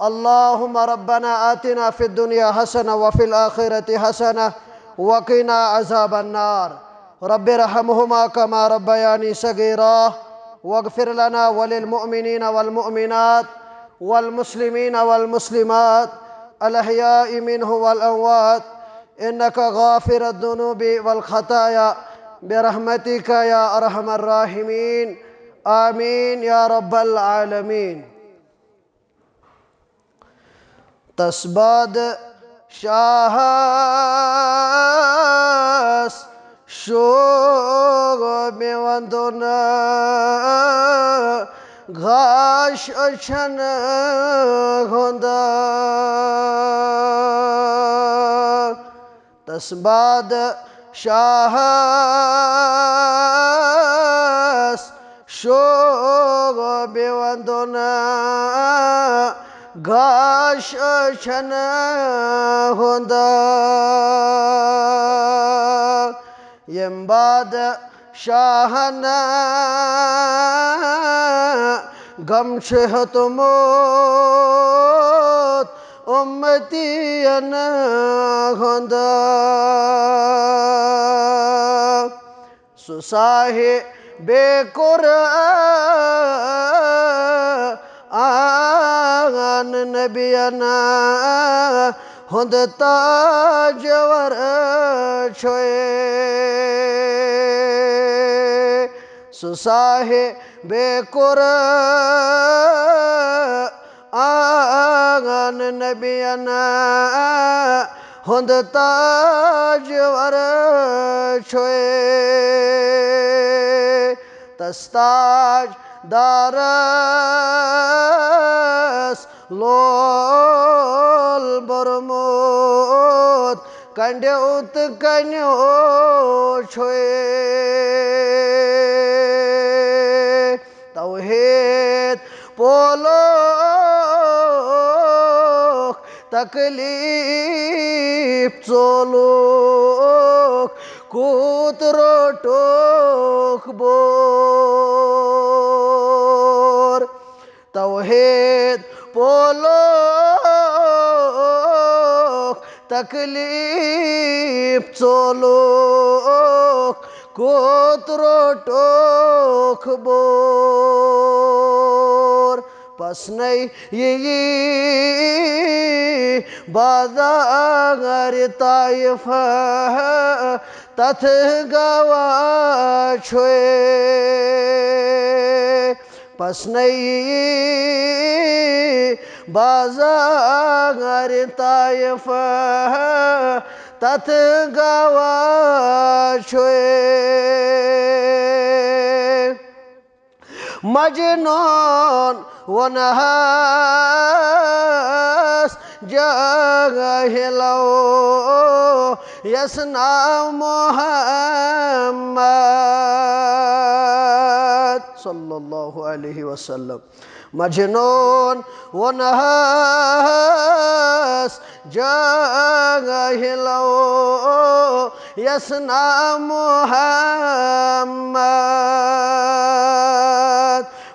اللهم ربنا آتنا في الدنيا حسنة وفي الآخرة حسنة وقنا عذاب النار رب ارحمهما كما ربياني صغيرا واغفر لنا وللمؤمنين والمؤمنات والمسلمين والمسلمات الأحياء منه والأموات إنك غافر الذنوب والخطايا برحمتك يا أرحم الراحمين آمين يا رب العالمين. تسباد شاهس شوق میوندونا غاش اچھن ہوندا تسباد شاهس شوق میوندونا غاش اچھن ہوندا يمباد شاهنا غم شهتموت أمتي أنا هندا سوساهي بقرآن نبينا هند تاجور شوي سوساهي بقرآن نبينا هند تاجور شوي تستاج دارس لول برمود كندوت كنيو شوي توحيد بولوك تكليف صولوك كوتروتوك بور توحيد بولوك تكليف صولوك كوتروتوك بور پس نہیں یہ بازار طائف تتھ گوا چھوئے پس نہیں بازار طائف تتھ گوا چھوئے مجنون ونحاس جاہلو یسنا محمد صلی اللہ علیہ وسلم مجنون ونحاس جاہلو یسنا محمد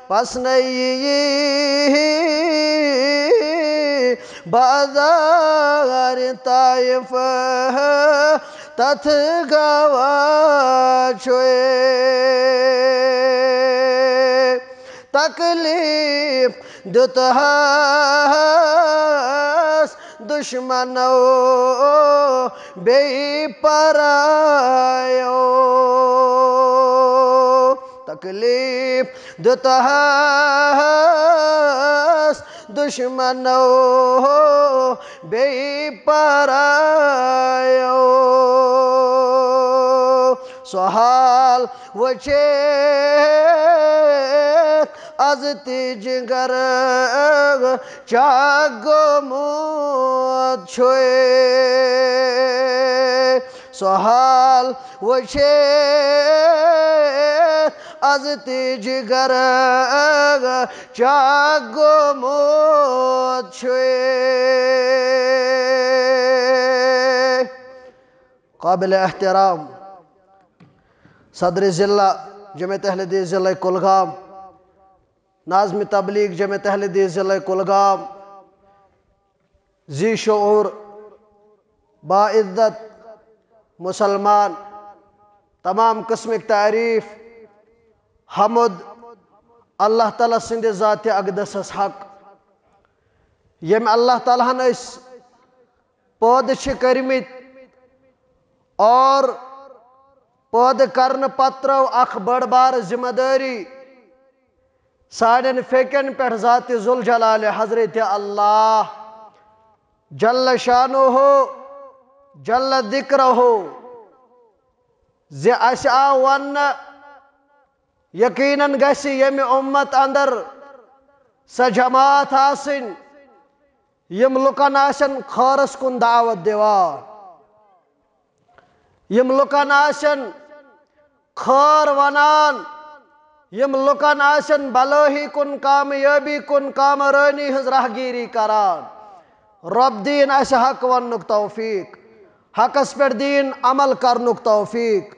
پس نہیں بازار طائف تتھ گوا چھوئے تکلیف دتہاس دشمنو بے پرایو تکلیف دتہاس دشمنو بے پرایو سوحال وچیت از تیجگر چاگو موت چھوئے سوحال وچیت از تیجگر چاگو موت چھوئے قابل احترام صدر ضلع جمعیت اہل حدیث ضلع کلگام ناظم تبلیغ جمعیت اہل حدیث ضلع کلگام ذی شعور باعزت مسلمان تمام قسمک تعریف حمد اللہ تعالیٰ سند ذات اقدس حق یم اللہ تعالیٰ ہن پودٕ چھ کرمت اور پودٕ کرن پتہٕ ترٲو اکھ بڑ بار ذمہ داری سانٮ۪ن فیکن پٮ۪ٹھ ذات ذوالجلال حضرت اللہ جل شانہ جل ذکرہ زِ اسہِ آو وننہٕ یقیناً گژھِ ییٚمہِ اُمت اندر سۄ جماعت آسٕنۍ یم لُکن آسن خٲرس کُن دعوت دِوان یم لُکن آسن خٲر ونان یم لُکن آسن بلٲہی کُن کامیٲبی کُن کامرٲنی ہٕنٛز راہگیری کران رۄب دِیِن اسہِ حق وننُک توفیق حقس پٮ۪ٹھ دِیِن عمل کرنُک توفیق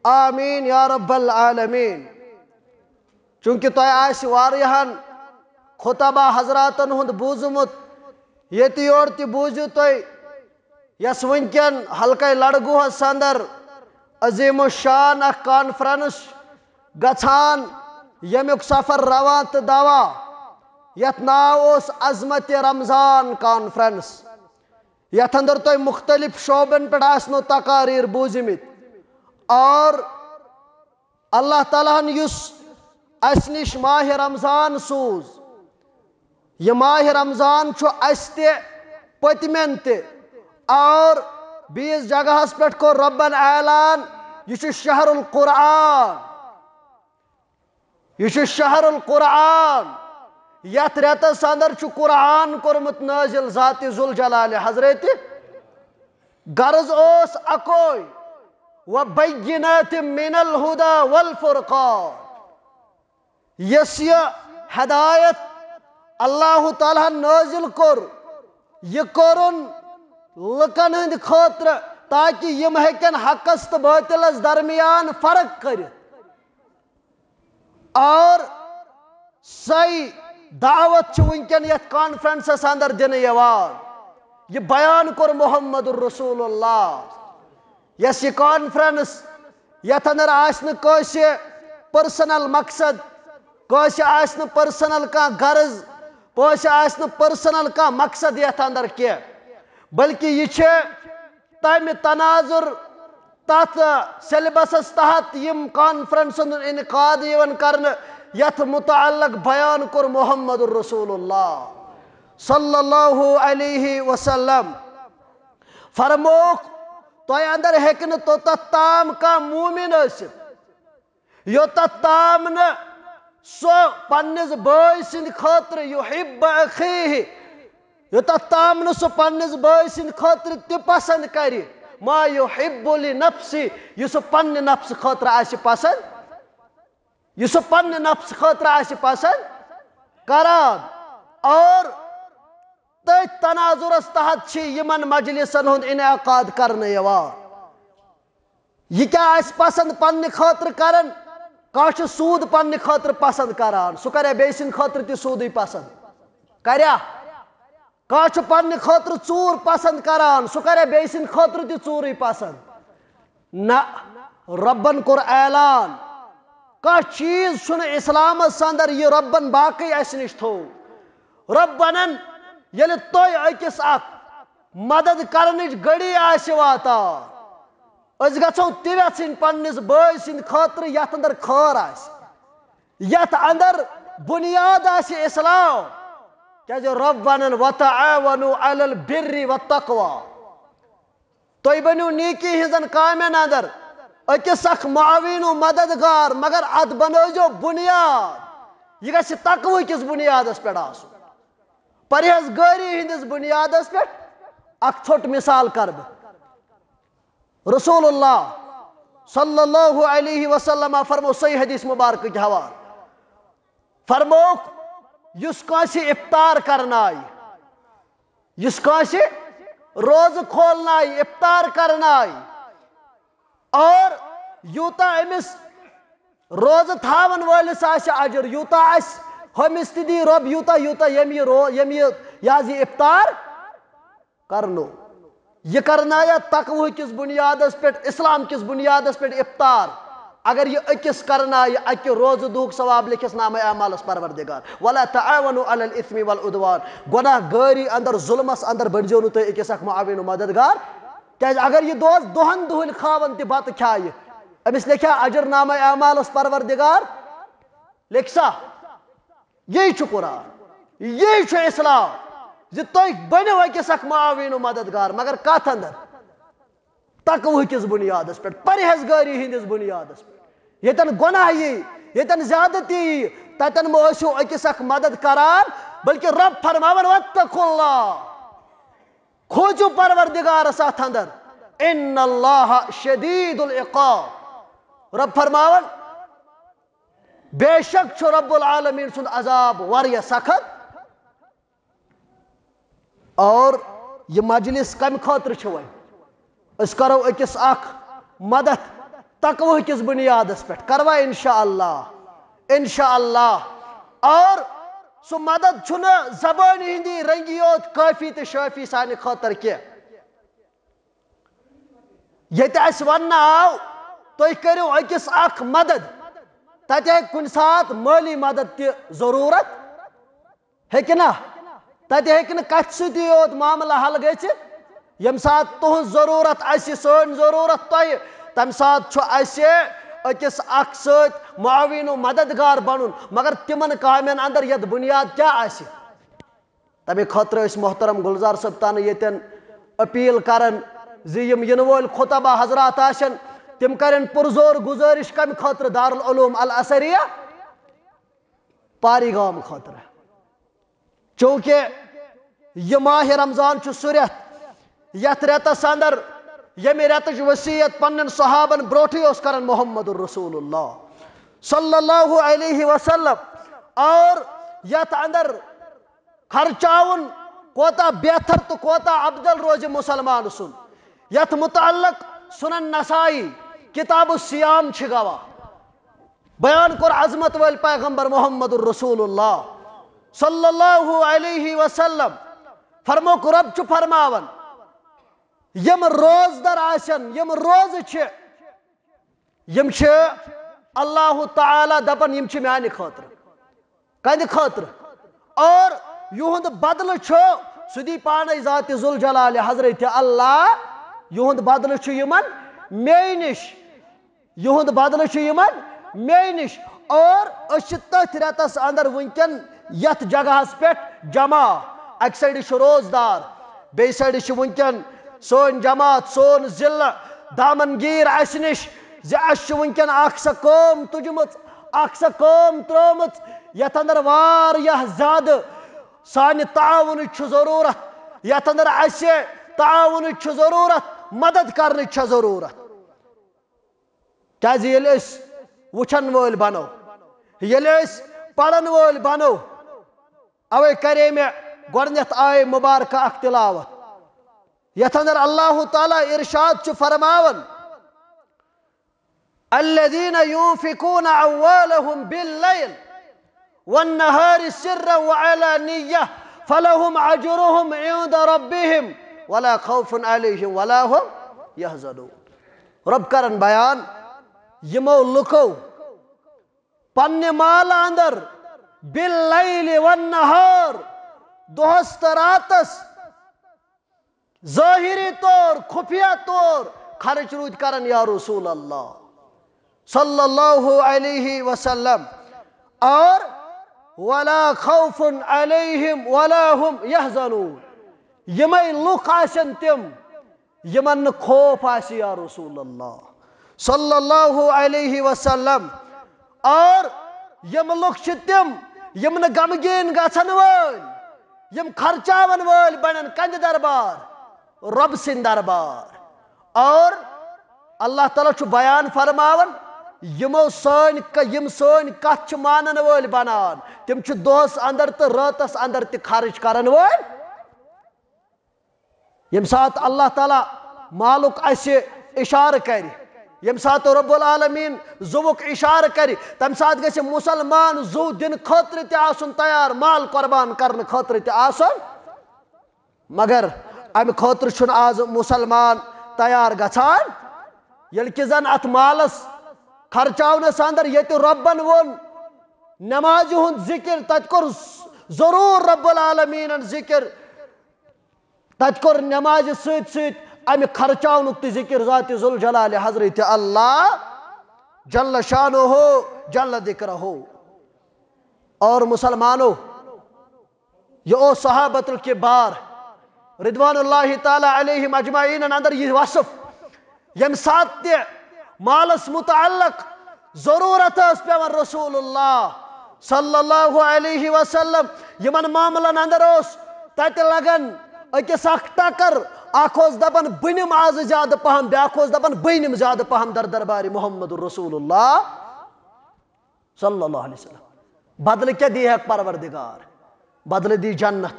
آمیٖن یا رب العالمیٖن چوٗنٛکہِ تۄہہِ آسہِ واریاہن خطبہ حضراتن ہُنٛد بوٗزمُت ییٚتہِ یورٕ تہِ بوٗزِو تُہۍ یۄس وٕنکٮ۪ن حلقے لڑگوہس اندر عظیٖم الشان اکھ کانفرنس گژھان ییٚمیُک سفر رواں تہٕ دوا یتھ ناو اوس عظمتِ رمضان کانفرنس یتھ اندر تۄہہِ مختلف شعبن پٮ۪ٹھ آسنو تقاریٖر بوٗزمٕتۍ اور اللہ تعالیٰ ہن یُس اسہِ نِش ماہِ رمضان سوٗز یہ ماہ رمضان چھُ اسہِ تہِ پٔتمٮ۪ن تہِ اور بیٚیِس جگہس پٮ۪ٹھ کوٚر رۄبن اعلان یہِ چھُ شہر القرآن یہ چھُ شہر القرآن یتھ رٮ۪تس اندر چھُ قرآن کوٚرمُت نٲزِل ذات ذوالجلال حضرت غرض اوس اکوے وبینات من الہدی والفرقان یۄس یہِ ہدایت اللہ تعالیٰ نٲزِل کوٚر یہِ کوٚرُن لُکن ہٕنٛدِ خٲطرٕ تاکہِ یِم ہیٚکن حقس تہٕ باطلس درمیان فرق کٔرِتھ اور سۄے دعوت چھِ وٕنکٮ۪ن یتھ کانفرنسس اندر دِنہٕ یِوان یہِ بیان کوٚر محمد رسول اللہ یۄس یہِ کانفرنس یتھ اندر آسہِ نہٕ کٲنٛسہِ پٔرسنل مقصد کٲنٛسہِ آسہِ نہٕ پٔرسنل کانٛہہ غرض کٲنٛسہِ آسہِ نہٕ پٔرسنل کانٛہہ مقصد یتھ اندر کینٛہہ بلکہِ یہِ چھِ تمہِ تناظر تتھ سیلبسس تحت یم کانفرنسن ہُنٛد انعقاد یِوان کرنہٕ یتھ متعلق بیان کوٚر محمد رسول اللہ صلی اللہ علیہ وسلم فرمووُکھ تۄہہِ اندر ہیٚکہِ نہٕ توٚتتھ تام کانٛہہ موٗمِن ٲسِتھ یوٚتتھ تام نہٕ سۄ پننِس بٲے سٕنٛدِ خٲطرٕ یُحِب أخیٖہ یوٚتتھ تام نہٕ سُہ پننِس بٲے سٕنٛدِ خٲطرٕ تہِ پسنٛد کرِ ما یُحِب لنفسہِ یہِ سُہ پننہِ نفسہٕ خٲطرٕ آسہِ پسنٛد یہِ سُہ پننہِ نفسہٕ خٲطرٕ آسہِ پسنٛد کران اور تٔتھۍ تناظرس تحت چھِ یِمن مجلسن ہُنٛد انعقاد کرنہٕ یِوان یہِ کیٛاہ آسہِ پسنٛد پننہِ خٲطرٕ کران کانٛہہ چھُ سوٗد پننہِ خٲطرٕ پسنٛد کران سُہ کریا بیٚیہِ سٕنٛدِ خٲطرٕ تہِ سوٗدٕے پسنٛد کریا کانٛہہ چھُ پننہِ خٲطرٕ ژوٗر پسنٛد کران سُہ کریا بیٚیہِ سٕنٛدِ خٲطرٕ تہِ ژوٗرٕے پسنٛد نہ رۄبن کوٚر اعلان کانٛہہ چیٖز چھُنہٕ اسلامس اندر یہِ رۄبن باقٕے اسہِ نِش تھوٚو رۄب ونان ییٚلہِ تۄہہِ أکِس اکھ مدد کرنٕچ گٔڑی آسہِ واتان أسۍ گژھو تہِ ویژھٕنۍ پننِس بٲے سٕنٛدِ خٲطرٕ یتھ اندر خٲر آسہِ یتھ اندر بُنیاد آسہِ اسلام کیٛازِ رۄب ونان وتعاونوا علی البر والتقوى تُہۍ بٔنِو نیٖکی ہٕنٛزن کامٮ۪ن اندر أکِس اکھ معاویٖن و مددگار مگر اتھ بنٲوزیٚو بُنیاد یہِ گژھِ تقوی کِس بُنیادس پٮ۪ٹھ آسُن پرہیزگٲری ہٕنٛدِس بُنیادس پٮ۪ٹھ اکھ ژھوٚٹ مثال کرٕ بہٕ رسول اللہ صلی اللہ علیہ وسلم فرموو صحیح حدیث مبارکٕکۍ حوالہٕ فرمووُکھ یُس کٲنٛسہِ افطار کرنایہِ یُس کٲنٛسہِ روزٕ کھولنایہِ افطار کرنایہِ اور یوٗتاہ أمِس روزٕ تھاون وٲلِس آسہِ اجر یوٗتاہ آسہِ ہُمِس تہِ دی رۄب یوٗتاہ یوٗتاہ ییٚمہِ یہِ حظ یہِ افطار کرنو یہ کرنایا تقوی کس بنیادس پہ اسلام کس بنیادس پہ افطار اگر یہ اکس کرنایا اکہ روز دوک ثواب لکھس نام اعمالس پروردگار ولا تعاونوا علی الاثم والعدوان گناہ گاری اندر ظلمس اندر بڑھجو نو تُہۍ اکس اکھ معاون و مددگار کیاز اگر یہ دوست دہن دہل کھاون تہ بتہ کھایہ امس لکھیا اجر نام اعمالس پروردگار لکھسا یہی چھ قرآن یہی چھ اسلام زِ تُہۍ بنو اکس اکھ معاون و مددگار مگر کتھ اندر تقوی کس بنیادس پہ پرہیزگاری ہندس بنیادس پہ یتن گناہ یتن زیادتی تتن مو اکس اکھ مدد کران بلکہ رب فرماون واتقوا اللہ کھوجو پروردگارس ات اندر ان اللہ شدید العقاب رب فرماون بے شک چھ رب العالمین سند عذاب واریاہ سخت اور یہ مجلس کم خاطر چھ وۄنۍ اس کرو اکس اخ مدد تقوی کس بنیادس پہ کروا انشاءاللہ اور سو مدد چھنا زبانی ہندی رنگیوت کافی تو شافی سانہ خاطر کی یت اس ون آو تُہۍ کٔرِو اکس اخ مدد تتہ ہیٚکہِ کُنہِ سات مٲلی مدد تہ ضرورت ہیٚکہِ نا تتہ ہیٚکہِ نہٕ کتھِ سۭتی یوت معاملہ حل گژھِتھ یم سات تہذ ضرورت اسہ سن ضرورت تۄہہِ تمہ سات چھُ اسہ اکس اخ ست معاون و مددگار بنن مگر تمن کامین اندر یت بنیاد کیا آسہِ تمہ خاطر اس محترم گلزار صٲب تانہ یتن اپیل کرن زِ یم ین وول خطبہ حضرات آسن تم کرن پرزور گزارش کم خاطر دارالعلوم الازہریہ پاری گام خاطر چونکہ یہ ماہ رمضان چھ سہ رٮ۪تھ یتھ رٮ۪تس اندر ییٚمہِ رٮ۪تٕچ وصیت پنن صحابن برونٹھٕے اوس کران محمد الرسول اللہ صلی اللہ علیہ وسلم اور یتھ اندر خرچاون کوتا بہتر تو کوتا افضل روز مسلمان سن یتھ متعلق سنن نسائی کتاب الصیام چھ گواہ بیان کور عظمت ول پیغمبر محمد الرسول اللہ صلی اللہ علیہ وسلم فرموک رب چھ فرماون یم روز در آسن یم روز چھ یم چھ اللہ تعالی دپن یم چھ میانہ خاطر کند خاطر اور یہند بدل چھ سدی پانے ذات ذوالجلال حضرت اللہ یہند بدل چھ یمن مے نش یہند بدل چھ یمن مے نش اور اس تتھ رتس اندر ونکن یت جگہ پہ جمع اک سائڈ چھ روزدار بی سائڈ چھ ونکن سون جماعت سون ضلع دامنگیر اس نش اس ونکن اخ سا قوم تجمت اخ سا قوم ترمت یت اندر واریاہ زیادہ سانہ تعاون چھ ضرورت یت اندر اس تعاون چھ ضرورت مدد کرنے چھ ضرورت کیازِ ییٚلہِ أسۍ وٕچھن وٲلۍ بنو ییٚلہِ أسۍ پرن وٲلۍ بنو اوے کرے مےٚ گۄڈنیتھ آیے مبارکہ اکھ تلاوت یتھ اندر اللہ تعالی ارشاد چھ فرماون الذين ينفقون اموالهم بالليل والنهار سرا وعلانية فلهم اجرهم عند ربهم ولا خوف عليهم ولا هم يحزنون رب کرن بیان یمو لکو پنہ مال اندر باللیل والنہار دہس تو راتس ظاہری طور خفیہ طور خرچ رود کرن یا رسول اللہ صلی اللہ علیہ وسلم اور ولا خوف علیہم ولا هم يحزنون یمے لوک آسن تم یمن خوف آسی یا رسول اللہ صلی اللہ علیہ وسلم اور یم لوک چھ تم یم نہ غمگین گژھن وٲلۍ یم خرچاون وٲلۍ بنن کند دربار رب سن دربار اور اللہ تعالیٰ چھ بیان فرماون یم سن کت چھ مانن وٲلۍ بنان تم چھ دہس اندر تو راتس اندر تہ خرچ کرن وٲلۍ یم سات اللہ تعالیٰ مالک اسہ اشارہ کر یم سات رب العالمین زوک اشارہ کر تم سات گژھِ مسلمان زو دن خاطر تہ آسن تیار مال قربان کرن خاطر تہ آسن مگر ام خاطر چھن آز مسلمان تیار گژھان یل کہ زن ات مالس خرچاونس اندر یت ربن ون نماز ہند ذکر تت کور ضرور رب العالمین ذکر تت کور نماز ست ست ام خرچاونک تہ ذکر ذات ذوالجلال حضرت اللہ جل شانہ ہو جل ذکرہ ہو. اور مسلمانوں یہ او صحابت الکبار رضوان اللہ تعالی علیہم اجمعین اندر یہ وصف یم سات تہ مالس متعلق ضرورت اس پیون رسول اللہ صلی اللہ علیہ وسلم یمن معاملن اندر اس تت لگن اکس اخ ٹکر اخ اس دپن بنم آز زیادہ پہم بیاکھ اس دپن بنم زیادہ پہم در دربار محمد رسول اللہ صلی اللہ علیہ وسلم. بدل کیا دی ہے پروردگار؟ بدل دی جنت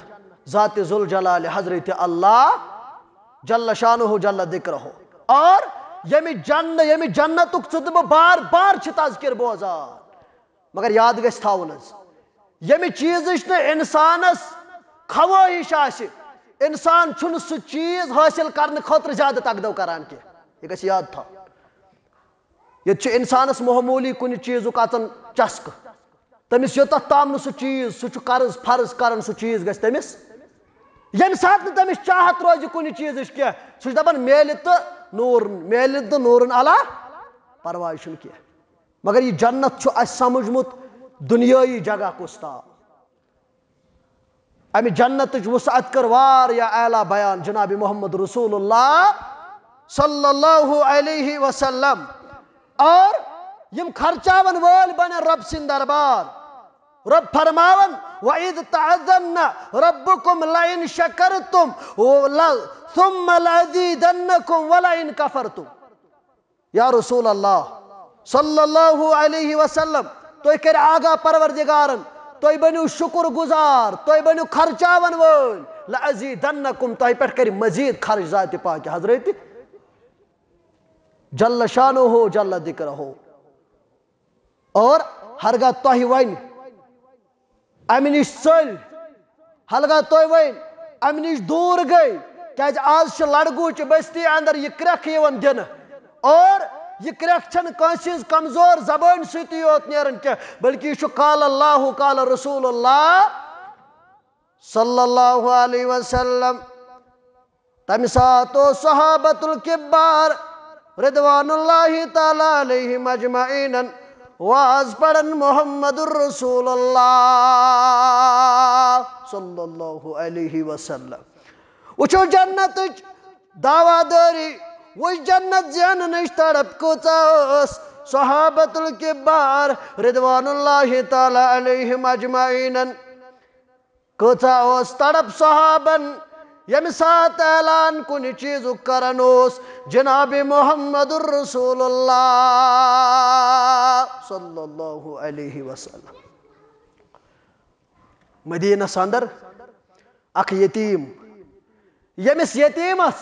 ذات ذوالجلال حضرت اللہ جل شانہ جل ذکرہ. اور یمی جنتک ژٕ بار بار چھ تذکر بوزان مگر یاد گژھِ تھاوُن حظ یمی چیزٕچ نہٕ اِنسانس خواہش آسہِ انسان چھُنہٕ سُہ چیز حٲصِل کرنہٕ خٲطرٕ زیادٕ تگدو کران کینٛہہ. یہِ گژھِ یاد تھاوُن. ییٚتہِ چھُ انسانس معموٗلی کُنہِ چیٖزُک اژان چسکہٕ تٔمِس یوٚتتھ تام نہٕ سُہ چیٖز سُہ چھُ قرض فرض کران سُہ چیٖز گژھِ تٔمِس ییٚمہِ ساتہٕ نہٕ تٔمِس چاہت روزِ کُنہِ چیٖزٕچ کینٛہہ سُہ چھُ دپان میلہِ تہٕ نوٗرن علا پرواے چھُنہٕ کینٛہہ. مگر یہِ جنت چھُ اَسہِ سمجھمُت دُنیٲیی جگہ کُس تام. امہِ جنتٕچ وسعت کٔر واریاہ اعلیٰ بیان جناب محمد رسول اللہ صلی اللہ علیہ وسلم. اور یم خرچاون وٲلۍ بنن رب سٕنٛدۍ دربار. رب فرماون وَإِذْ تَعَذَّنَّ رَبُّكُمْ لَئِنْ شَكَرْتُمْ ثُمَّ لَأَزِيدَنَّكُمْ وَلَئِنْ كَفَرْتُمْ. یا رسول اللہ صلی اللہ علیہ وسلم تُہۍ کٔرِو آگاہ پروردگارن تُہۍ بٔنِو شکر گزار تُہۍ بٔنِو خرچاون وٲلۍ لَأَزِيدَنَّكُمْ تۄہہِ پٮ۪ٹھ کَرِ مزید خرچ ذاتِ پاکہِ حضرت جل شانہ جل ذکرہ. اور ہرگاہ تۄہہِ وۄنۍ امہِ نش ژٔلۍ ہرگاہ تۄہہِ وۄنۍ امہِ نش دوٗر گٔے کیازِ آز چھِ لڑگوٗچہِ بستی اندر یہِ کرٛٮ۪کھ یِوان دِنہٕ اور یہ کرٛٮ۪کھ چھنہٕ کٲنٛسہِ ہٕنٛز کمزور زبٲنۍ سۭتی یوت نیران کینٛہہ بلکہ یہ چھُ قال اللہ قال رسول اللہ صلی اللہ علیہ وسلم. تمہِ ساتہٕ اوس صحابۃ الکبار رضوان اللہ تعالیٰ علیہم اجمعین واز پڑھن محمد الرسول اللہ صلی اللہ علیہ وسلم. وچھو جنتٕچ دعویٰ دٲری وچھ جنت زیننٕچ تڑپ کۭژاہ ٲس صحابۃ الکبار رضوان اللہ تعالیٰ علیہم اجمعین کۭژاہ ٲس تڑپ صحابن ییٚمہِ ساتہٕ اعلان کُنہِ چیٖزُک کران اوس جناب محمد الرسول اللہ صلی اللہ علیہ وسلم. مدینس اندر اکھ یتیم ییٚمِس یتیٖمس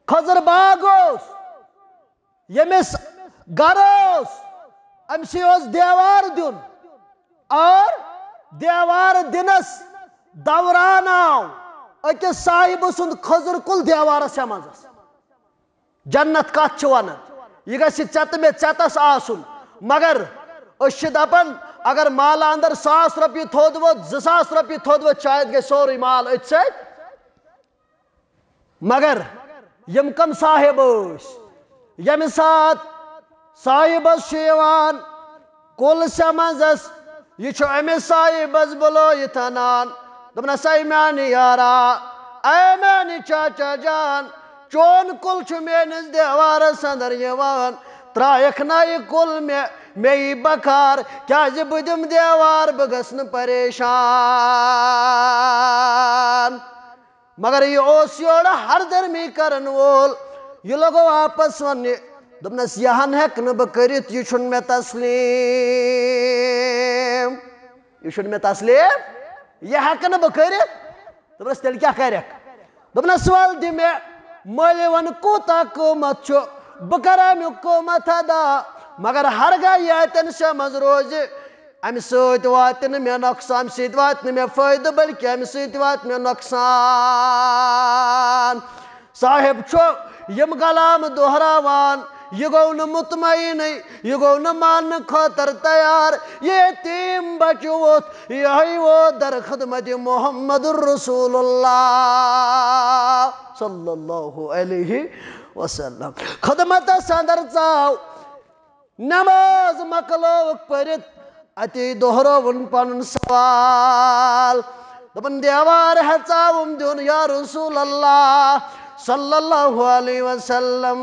کھٔزٕر باغ اوس ییٚمِس گرٕ اوس أمسٕے اوس دیوار دیُن اور دیوار دِنس دوران آو أکِس صاحبہٕ سُنٛد کھٔزٕر کُل دیوارس منٛز. جنت کتھ چھِ ونان یہِ گژھِ ژےٚ تہٕ مےٚ ژےٚ آسُن مگر أسۍ چھِ دپان اگر مالہٕ اندر 1,000 رۄپیہِ تھوٚد ووٚتھ 2,000 رۄپیہِ تھوٚد ووٚتھ شاید گژھِ سورُے مال أتھۍ سۭتۍ. مگر یم کم صاحب ٲسۍ ییٚمہِ ساتہٕ صاحبس چھُ یِوان کُل سمنٛزس یہِ چھُ أمِس صاحبس بُلٲیِتھ انان دپنس اے میانہِ یارا اے میانہِ چاچا جان چون کُل چھُ میٲنِس دیوارس اندر یِوان ترٛایکھ نا یہِ کُل مےٚ یی بکار کیازِ بہٕ دِمہٕ دیوار بہٕ گژھٕ نہٕ پریشان. مگر یہ اوس یورٕ ہردرمی کرن وول یہ لوگو واپس وننہِ دوٚپنس یہِ ہن ہٮ۪کہٕ نہٕ بہٕ کٔرِتھ یہِ چھُنہٕ مےٚ تسلیٖم یہِ چھُنہٕ مےٚ تسلیٖم یہِ ہٮ۪کہٕ نہٕ بہٕ کٔرِتھ. دوٚپنس تیٚلہِ کیٛاہ کرکھ؟ دوٚپنس ول دِ مےٚ مٔلۍ ون کوٗتاہ قۭمت چھُ بہٕ کرٕ امیُک قۭمت ادا مگر ہرگاہ یہِ اتٮ۪ن سے منٛز روزِ امہ سۭتۍ واتہِ نہٕ مےٚ نۄقصان، امہ سۭتۍ واتہِ نہٕ مےٚ فٲیدٕ بلکہِ امہ سۭتۍ واتہِ مےٚ نۄقصان۔ صاحب چھُ یم کلام دہراوان، یہ گوٚو نہٕ مطمئنٕے، یہ گوٚو نہٕ ماننہٕ خٲطرٕ تیار، یہ یتیٖم بچہٕ ووٚتھ، یِہوٚے ووت در خدمت محمد رسول اللہ صلی اللہ علیہ وسلم۔ خدمتس اندر ژاو، نماز مکلووُکھ پٔرِتھ، اتے دہرٲوُن پنُن سوال، دوٚپُن دیوار ہیژاوُم دیُن یا رسول اللہ صلی اللہ علیہ وسلم،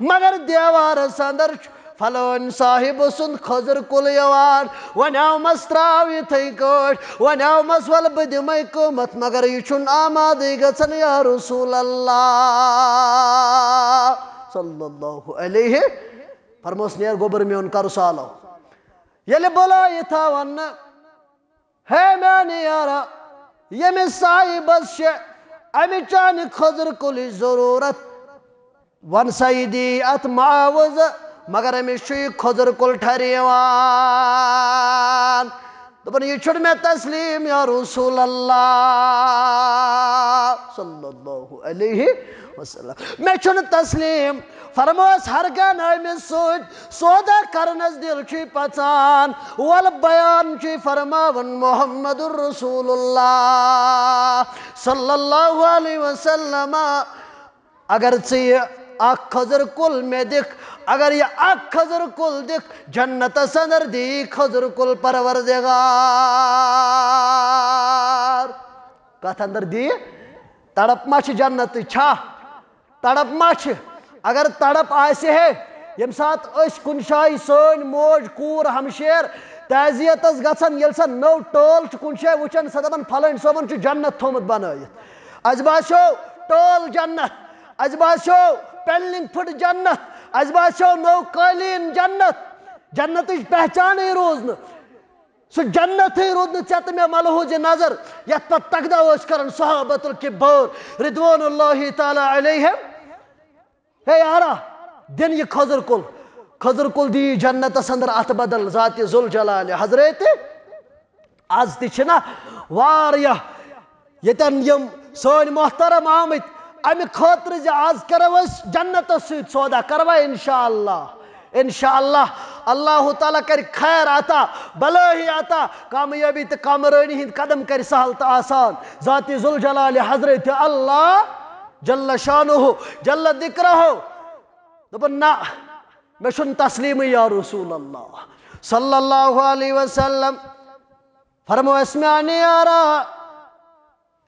مگر دیوارس اندر چھُ فلٲنۍ صاحب سُنٛد خٔضر کُل یِوان، وۄنۍ آومس تراو یِتھٕے کٲٹھۍ، وۄنۍ آومس وَلہٕ بہٕ دِمَے قۭمتھ، مگر یہِ چھُنہٕ آمادٕے گژھان یا رسول اللہ صلی اللہ علیہ۔ فرموس نیر گوٚبُر میون کر سالو، ییٚلہِ بُلٲیِتھ آو وننہٕ، ہے میانہِ یارا ییٚمِس صاحبس چھِ امہِ چانہِ خٔضر کُلٕچ ضروٗرت، ون سا یہِ دی اتھ معاوضہٕ، مگر أمِس چھُ یہِ خٔضر کُل ٹھرِ یِوان۔ دوٚپُن یہِ چھُنہٕ مےٚ تسلیٖم یا رسول اللہ صلی اللہ علیہ وسلم، مےٚ چھُنہٕ تسلیٖم۔ فرموس ہرگاہ نہٕ أمِس سۭتۍ سودا کرنس دل چھُے پژان، وَلہٕ بیان چھُے فرماوان محمد رسول اللہ صلی اللہ علیہ وسلم، اگر ژٕ یہِ اکھ خٔضر کُل مےٚ دِکھ، اگر یہِ اکھ خٔضر کُل دِکھ، جنتس اندر دی خٔضر کُل پروردگار، کتھ اندر دی؟ تڑپ ما چھِ جنتٕچ چھا؟ تڑپ ما چھِ؟ اگر تڑپ آسہِ ہے، ییٚمہِ ساتہٕ أسۍ کُنہِ جایہِ سٲنۍ موج کوٗر ہمشیر تعزیتس گژھان، ییٚلہِ سۄ نٔو ٹٲل چھِ کُنہِ جایہِ وٕچھان، سۄ دپان فلٲنۍ صٲبن چھُ جنت تھوٚمُت بنٲیِتھ، اَسہِ باسیو ٹٲل جنت، اَسہِ باسیو پینلنگ فُٹ جنت، اَسہِ باسیو نٔو قٲلیٖن جنت، جنتٕچ پہچانٕے روٗز نہٕ، سُہ جنتٕے روٗد نہٕ ژےٚ تہٕ مےٚ ملحوٗظِ نظر، یتھ پتہٕ تقدا ٲسۍ کران صحابۃ الکبار رضوان اللہ تعالیٰ علیہم۔ ہے یارا دِن یہِ خٔضر کُل، خٔضر کُل دی جنتس اندر اتھ بدل ذاتِ ذوالجلالِ حضرت۔ آز تہِ چھِنہ واریاہ ییٚتٮ۪ن یِم سٲنۍ محترم آمٕتۍ امہِ خٲطرٕ زِ آز کرو أسۍ جنتس سۭتۍ سودا، کروا انشاءاللہ؟ انشاءاللہ اللہ تعالیٰ کرِ خیر عطا، بلٲہی عطا، کامیٲبی تہٕ کامرٲنی ہٕنٛدۍ قدم کرِ سہل تہٕ آسان ذاتِ ذوالجلالِ حضرت اللہ جل شانہ جل ذکرہ۔ دوٚپُن نہ مےٚ چھُنہٕ تسلیٖمٕے یا رسول اللہ صلی اللہ علیہ وسلم۔ فرموس میانہِ یارا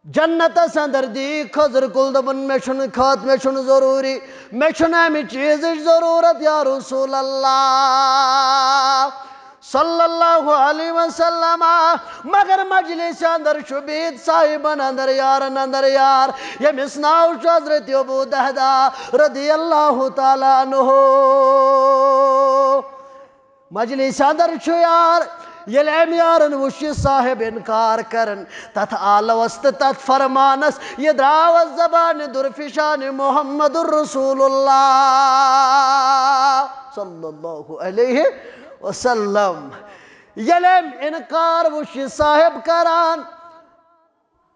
جنتس اندر دی خٔضر کُل، دوٚپُن مےٚ چھُنہٕ ضروٗری، مےٚ چھُنہٕ امہِ چیٖزٕچ ضروٗرت یا رسول اللہ صلی اللہ علیہ وسلم، مگر مجلس اندر چھُ بِہِتھ صاحبن اندر یارن اندر یار ییٚمِس ناو چھُ حضرت ابو دہدہ رضی اللہ تعالیٰ عنہ۔ مجلس اندر چھُ یار، ییٚلہِ أمۍ یارن وُچھ یہِ صاحب انکار کران، تتھ آلوس تہٕ تتھ فرمانس یہِ درٛاوس زبانہِ درفشان محمد رسول اللہ صلی اللہ علیہ وسلم۔ ییٚلہِ أمۍ انکار وُچھ یہِ صاحب کران،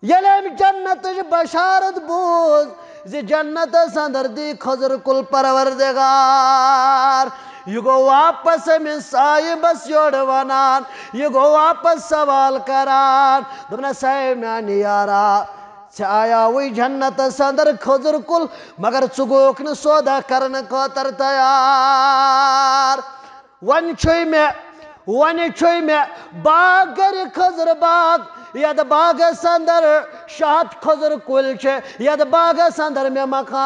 ییٚلہِ أمۍ جنتٕچ بشارت بوٗز زِ جنتس اندر دی خٔضر کُل پروردگار، یہ گوٚو واپس أمِس صاحبس یورٕ ونان، یہ گوٚو واپس سوال کران، دوٚپنس ہے میانہِ یارا ژےٚ آیاوٕے جنتس اندر خٔضر کُل، مگر ژٕ گوٚوکھ نہٕ سودا کرنہٕ خٲطرٕ تیار، وۄنۍ چھُے مےٚ باغ گرِ خٔضر باغ، یتھ باغس اندر 7 خٔضر کُلۍ چھِ، یتھ باغس اندر مےٚ مکان،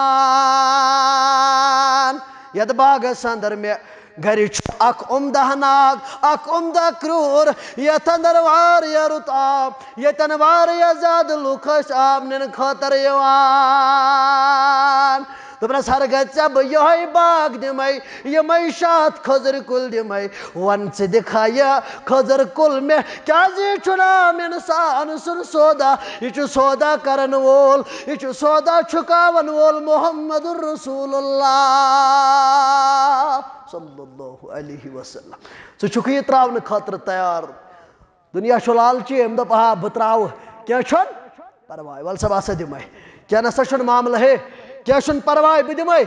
یتھ باغس اندر مےٚ گرِ چھُ اکھ عمدہ ناگ، اکھ عمدہ کرٛوٗر، یتھ اندر واریاہ رُت آب، ییٚتٮ۪ن واریاہ زیادٕ لُکھ ٲسۍ آب نِنہٕ خٲطرٕ یِوان۔ دوٚپنَس ہرگاہ ژےٚ بہٕ یِہوٚے باغ دِمَے یِمَے شات خٔزٕر کُلۍ دِمَے وَن ژٕ دِکھا یہِ خٔزٕر کُل مےٚ کیٛازِ یہِ چھُنہٕ عام اِنسان سُنٛد سودا یہِ چھُ سودا کَرَن وول یہِ چھُ سودا چھُکاوَن وول محمد رسول اللہ صلی اللہ علیہ وسلم ژٕ چھُکھ یہِ ترٛاونہٕ خٲطرٕ تیار دُنیا چھُ لالچی أمۍ دوٚپ آ بہٕ ترٛاوٕ کینٛہہ چھُنہٕ پرواے وَلہٕ سا بہٕ ہسا دِمَے کینٛہہ نسا چھُنہٕ معاملہٕ ہے کینٛہہ چھُنہٕ پرواے بہٕ دِمَے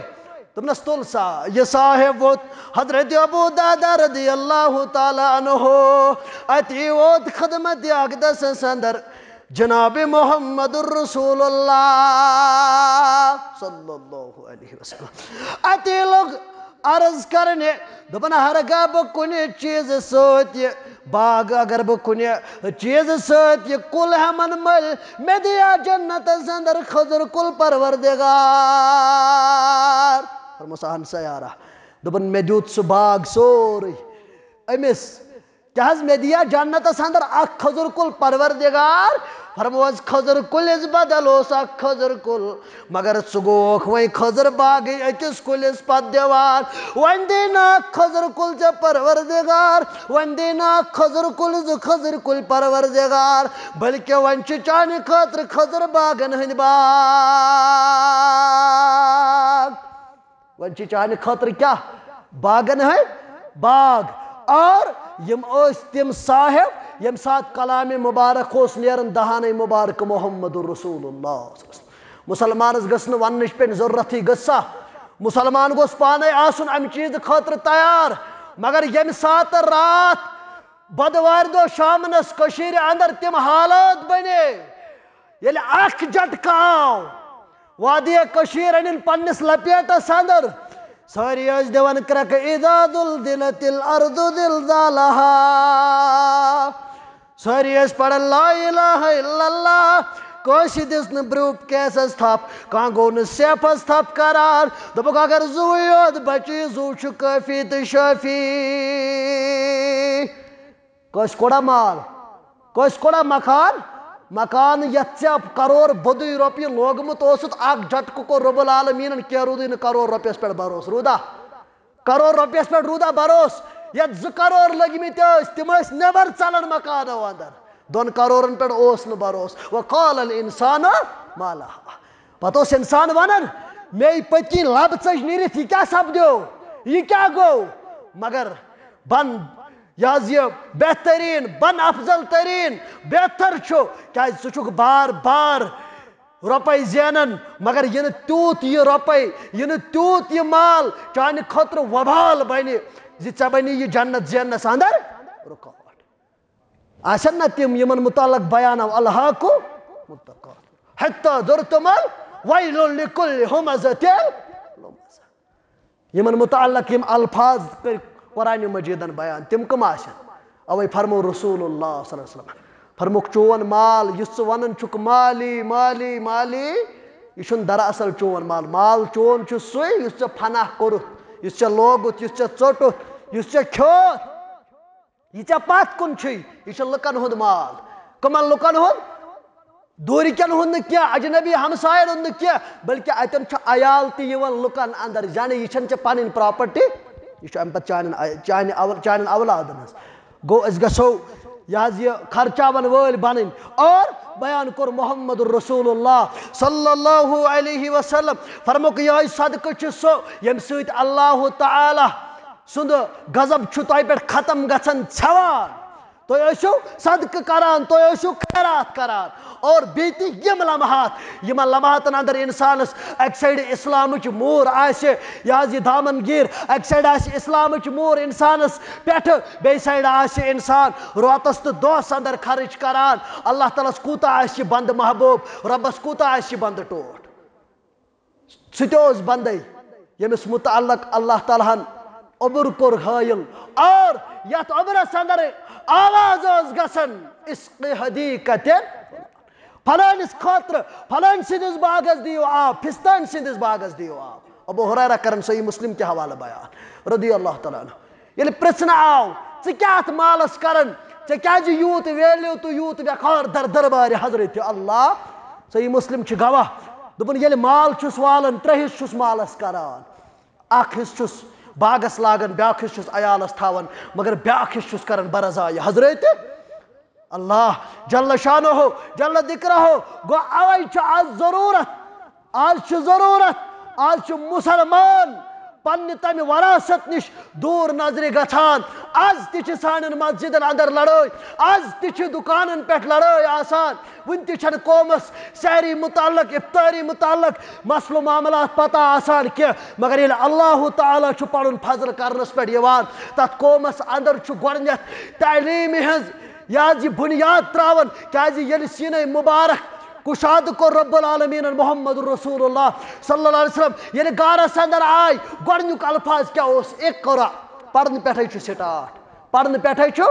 دوٚپنَس تُل سا یہِ صاحب ووت حضرت ابو درداء رضی اللہ تعالیٰ عنہ اتی ووت خدمت اقدسَس اندر جناب محمد رسول اللہ صلی اللہ علیہ وسلم اتی لوگ عرض کرنے دوٚپُن ہرگاہ بہٕ کُنہِ چیٖزٕ سۭتۍ یہِ باغ اگر بہٕ کُنہِ چیٖزٕ سۭتۍ یہِ کُل ہٮ۪من مٔلۍ مےٚ دِیا جنتس اندر خٔزٕر کُل پروردگار فرموس اہن سا یارا دوٚپُن مےٚ دیُت سُہ باغ سورُے أمِس کیٛاہ حظ مےٚ دِیا جنتس اندر اکھ خٔزٕر کُل پروردگار فرموس خٔزٕر کُلِس بدل اوس اکھ خٔزٕر کُل مگر ژٕ گوکھ وۄنۍ خٔزٕر باغٕے أکِس کُلِس پتہٕ دِوان وۄنۍ دی نہٕ اکھ خٔزٕر کُل ژےٚ پروردگار وۄنۍ دی نہٕ اکھ خٔزٕر کُلۍ زٕ خٔزٕر کُلۍ پروردگار بلکہِ وۄنۍ چھِ چانہِ خٲطرٕ خٔزٕر باغن ہٕنٛدۍ باغ وۄنۍ چھِ چانہِ خٲطرٕ کیٛاہ باغن ہٕنٛدۍ باغ اور یِم ٲسۍ تِم صاحب ییٚمہِ ساتہٕ کلامِ مُبارک اوس نیران دہانَے مُبارک محمد رسول اللہ مُسلمانس گٔژھ نہٕ وننٕچ پیٚنۍ ضروٗرتھٕے گٔژھ سا مُسلمان گوٚژھ پانے آسُن امہِ چیٖزٕ خٲطرٕ تیار مگر ییٚمہِ ساتہٕ راتھ بۄدوارِ دۄہ شامنس کٔشیٖرِ اندر تِم حالات بنے ییٚلہِ اکھ جٹکہٕ آو وادِیے کٔشیٖر أنِن پننِس لپیٹس اندر سٲری ٲسۍ دِوان کرٛٮ۪کہٕ اِذا زُلزِلت الارض زلزالہا سٲری ٲسۍ پران لا الہ الا اللہ کٲنٛسہِ دِژ نہٕ برٛوٗپ کیسس تھپھ کانٛہہ گوٚو نہٕ سیفس تھپھ کران دوٚپُکھ اگر زُوٕے یوت بچی زُو چھُ کٲفی تہٕ شٲفی کٲنٛسہِ کوڑا مال کٲنٛسہِ کوڑا مکان مکان یتھ ژےٚ کرور بوٚدُے رۄپیہِ لوگمُت اوسُتھ اکھ جٹکہٕ کوٚر رۄب العالمیٖنن کینٛہہ روٗدٕے نہٕ کرور رۄپیس پٮ۪ٹھ بروسہٕ روٗدا کرور رۄپیس پٮ۪ٹھ روٗدا بروسہٕ یتھ 2 کرور لٔگمٕتۍ ٲسۍ تِم ٲسۍ نٮ۪بر ژلان مکانو اندر 2 کرورن پٮ۪ٹھ اوس نہٕ بروسہٕ وقال الانسان ما لہا پتہٕ اوس انسان ونان مے پٔتۍ کِنۍ لبہٕ ژٔج نیٖرِتھ یہِ کیٛاہ سپدیو یہِ کیٛاہ گوٚو مگر بن یہِ حظ یہِ بہتریٖن بن افضل تریٖن بہتر چھُ کیٛازِ ژٕ چھُکھ بار بار رۄپے زینان مگر یہِ نہٕ تیوٗت یہِ رۄپے یہِ نہٕ تیوٗت یہِ مال چانہِ خٲطرٕ وبال بنہِ زِ ژےٚ بنی یہِ جنت زیننس اندر رُکاوٹ آسن نا تِم یِمن متعلق بیان آو الہاکُ مُتقاتِر حتی زُرتُم الویل لِکُلِّ ہُمزۃ لُمزہ یِمن متعلق یِم الفاظ کٔرۍ قرآنِ مجیٖدن بیان تِم کٕم آسن اوے فرمو رسول اللہ صلی اللہ علیہ وسلم فرموکھ چون مال یُس ژٕ ونان چھُکھ مالی مالی مالی یہِ چھُنہٕ دراصل چون مال مال چون چھُ سُے یُس ژےٚ فناہ کوٚرُتھ یُس ژےٚ لوگُتھ یُس ژےٚ ژوٚٹُتھ یُس ژےٚ کھیوٚوُتھ یہِ ژےٚ پتھ کُن چھُے یہِ چھُ لُکن ہُنٛد مال کٕمن لُکن ہُنٛد دوٗرِکٮ۪ن ہُنٛد نہٕ کینٛہہ اجنبی ہمساین ہُنٛد نہٕ کینٛہہ بلکہِ اتٮ۪ن چھُ عیال تہِ یِوان لُکن اندر یعنی یہِ چھنہٕ ژےٚ پنٕنۍ پراپرٹی یہِ چھُ امہِ پتہٕ چانٮ۪ن اولادن ہٕنٛز گوٚو أسۍ گژھو یہِ حظ یہِ خرچاون وٲلۍ بنٕنۍ اور بیان کوٚر محمد رسول اللہ صلی اللہ علیہ وسلم فرموکھ یِہوٚے صدقہٕ چھُ سُہ ییٚمہِ سۭتۍ اللہ تعالیٰ سُنٛد غضب چھُ تۄہہِ پٮ۪ٹھ ختم گژھان ژھٮ۪وان تُہۍ ٲسِو صدقہٕ کران تُہۍ ٲسِو خیرات کران اور بیٚیہِ تہِ یِم لمحات یِمن لمحاتن اندر انسانس اکہِ سایڈٕ اسلامٕچ موٗر آسہِ یہِ حظ یہِ دامنگیٖر اکہِ سایڈٕ آسہِ اسلامٕچ موٗر انسانس پٮ۪ٹھٕ بیٚیہِ سایڈٕ آسہِ انسان راتس تہٕ دۄہس اندر خرٕچ کران اللہ تعالیٰ ہس کوٗتاہ آسہِ یہِ بنٛدٕ محبوٗب رۄبس کوٗتاہ آسہِ یہِ بنٛدٕ ٹوٹھ سُہ تہِ اوس بنٛدے ییٚمِس متعلق اللہ تعالیٰ ہن اوٚبُر کوٚر حٲیل اور یتھ اوٚبرس اندر آواز ٲس گژھان عشقِ حدیقتِ فلٲنِس خٲطرٕ فلٲنۍ سٕنٛدِس باغس دِیِو آب فِستٲنۍ سٕنٛدِس باغس دِیِو آب ابو ہریرہ کرن صحیح مسلم کہِ حوالہٕ بیان رضی اللہ تعالیٰ عنہ ییٚلہِ پرژھنہٕ آو ژٕ کیٛاہ اتھ مالس کران ژےٚ کیٛازِ یوٗت ویلیوٗ تہٕ یوٗت وقار در دربارِ حضرتِ اللہ صحیح مسلم چھِ گواہ دوپن ییٚلہِ مال چھُس والان ترٛےٚ حصہٕ چھُس مالس کران اکھ حصہٕ چھُس باغس لاگان بیٛاکھ حصہٕ چھُس عیالس تھاوان مگر بیٛاکھ حصہٕ چھُس کران برضایہِ حضرت اللہ جل شانہ جل ذکرہ گو اوے چھُ آز ضروٗرت آز چھُ مُسلمان پننہِ تمہِ وراثت نِش دوٗر نظرِ گژھان آز تہِ چھِ سانٮ۪ن مسجدن اندر لڑٲے آز تہِ چھِ دُکانن پٮ۪ٹھ لڑٲے آسان وُنہِ تہِ چھنہٕ قومس سحری متعلق افطاری متعلق مسلہٕ معاملات پتہ آسان کینٛہہ مگر ییٚلہِ اللہ تعالیٰ چھُ پنُن فضل کرنس پٮ۪ٹھ یِوان تتھ قومس اندر چھُ گۄڈٕنٮ۪تھ تعلیٖمہِ ہٕنٛز یہِ حظ یہِ بُنیاد تراوان کیازِ ییٚلہِ سیٖنَے مُبارک کُشاد کوٚر رب العالمیٖنن محمد رسول اللہ صلی اللہ علیہ وسلم ییٚلہِ گارس اندر آے گۄڈٕنیُک الفاظ کیاہ اوس اقرا پرنہٕ پٮ۪ٹھے چھُ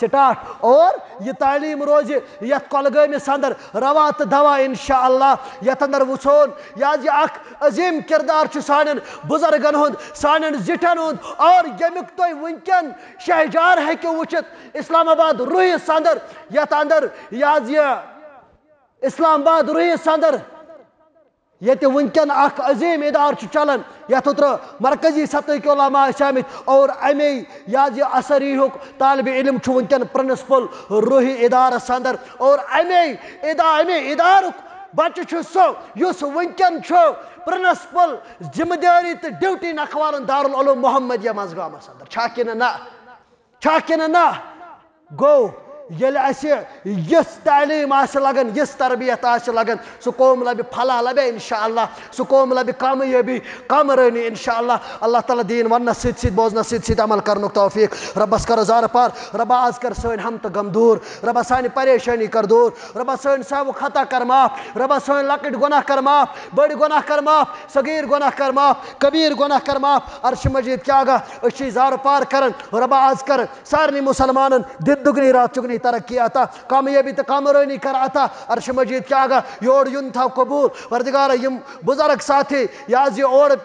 سٹارٹ اور یہ تعلیٖم روزِ یتھ کۄلگٲمِس اندر روا تہٕ دوا انشاء اللہ یتھ اندر وٕچھون یہِ حظ یہِ اکھ عظیٖم کردار چھُ سانٮ۪ن بُزرگن ہُنٛد سانٮ۪ن زِٹھٮ۪ن ہُنٛد اور ییٚمیُک تُہۍ وٕنکٮ۪ن شہجار ہیٚکِو وٕچھِتھ اسلام آباد روہس اندر یتھ اندر یہِ حظ یہِ اسلام آباد روہس اندر ییٚتہِ وٕنکٮ۪ن اکھ عظیٖم ادارٕ چھُ چلان یتھ اوترٕ مرکزی سطحٕکۍ علما ٲسۍ آمٕتۍ اور امے یہِ حظ یہِ اثریٖہُک طالبہِ علم چھُ وٕنکٮ۪ن پرنسپل روحی ادارس اندر اور امے ادارُک بچہِ چھُ سُہ یُس وٕنکٮ۪ن چھُ پرنسپل ذمہٕ دٲری تہٕ ڈیوٹی نکھوالن دارالعلوم محمدیہ منٛزگامس اندر چھا کِنہٕ نہ گوٚو ییٚلہِ اَسہِ یِژھ تعلیٖم آسہِ لگان یِژھ تربیت آسہِ لگان سُہ قوم لبہِ فلاح لبہِ انشاء اللہ سُہ قوم لبہِ کامیٲبی کامرٲنی انشاء اللہ تعالیٰ دیٖن وننس سۭتۍ سۭتۍ بوزنس سۭتۍ سۭتۍ عمل کرنُک توفیق رۄبس کرو زارٕ پار رۄبا آز کر سٲنۍ ہم تہٕ غم دوٗر رۄبا سانہِ پریشٲنی کر دوٗر رۄبا سٲنۍ ساوُک خطا کر معاف رۄبا سٲنۍ لۄکٕٹۍ گۄناہ کر معاف بٔڑۍ گۄناہ کر معاف صغیٖر گۄناہ کر معاف کبیٖر گۄناہ کر معاف عرشہِ مجیٖد کیاہ گاہ أسۍ چھِ زارٕ پار کران رۄبا آز کر سارنٕے مُسلمانن دِن دُگنی رات چُگنی ترقی عطا کامیٲبی تہٕ کامرٲنی کر عطا عرشہِ مجیٖد کیاہ گاہ یور یُن تھاو قبوٗل پردگارا یِم بُزرگ ساتھی یہِ حظ یہِ اورٕ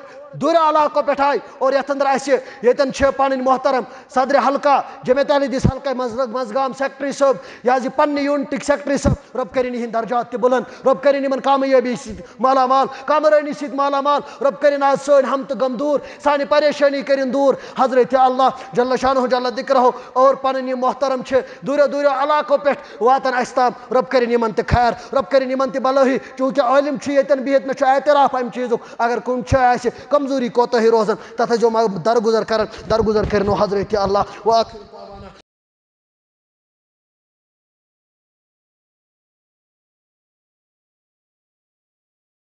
دوٗرِ علاقو پٮ۪ٹھ آے اور یتھ اندر اَسہِ ییٚتٮ۪ن چھِ پنٕنۍ محترم صدرِ حلقہ جمعیت اہل حدیث حلقہ منٛزگام سیکٹری صٲب یہِ حظ یہِ پننہِ یوٗنٹٕکۍ سیکٹری صٲب رۄب کٔرِنۍ یِہٕنٛدۍ درجات تہِ بُلند رۄب کٔرِنۍ یِمن کامیٲبی سۭتۍ مالا مال کامرٲنی سۭتۍ مالا مال رۄب کٔرِنۍ آز سٲنۍ ہم تہٕ غم دوٗر سانہِ پریشٲنی کٔرِنۍ دوٗر حضرت اللہ جل شانہ جل ذکرہ اور پنٕنۍ یِم محترم چھِ دوٗریو علاقو پٮ۪ٹھ واتان اَسہِ تام رۄب کٔرِنۍ یِمن تہِ خیر رۄب کٔرِنۍ یِمن تہِ بلٲہی چوٗنکہِ عٲلِم چھُ ییٚتٮ۪ن بِہِتھ مےٚ چھُ اعتراف امہِ چیٖزُک اگر کُنہِ جایہِ آسہِ کمزوٗری کوتاہی روزان تتھ ٲسۍزیو درگُزر کران درگُزر کٔرِنو حضرت اللہ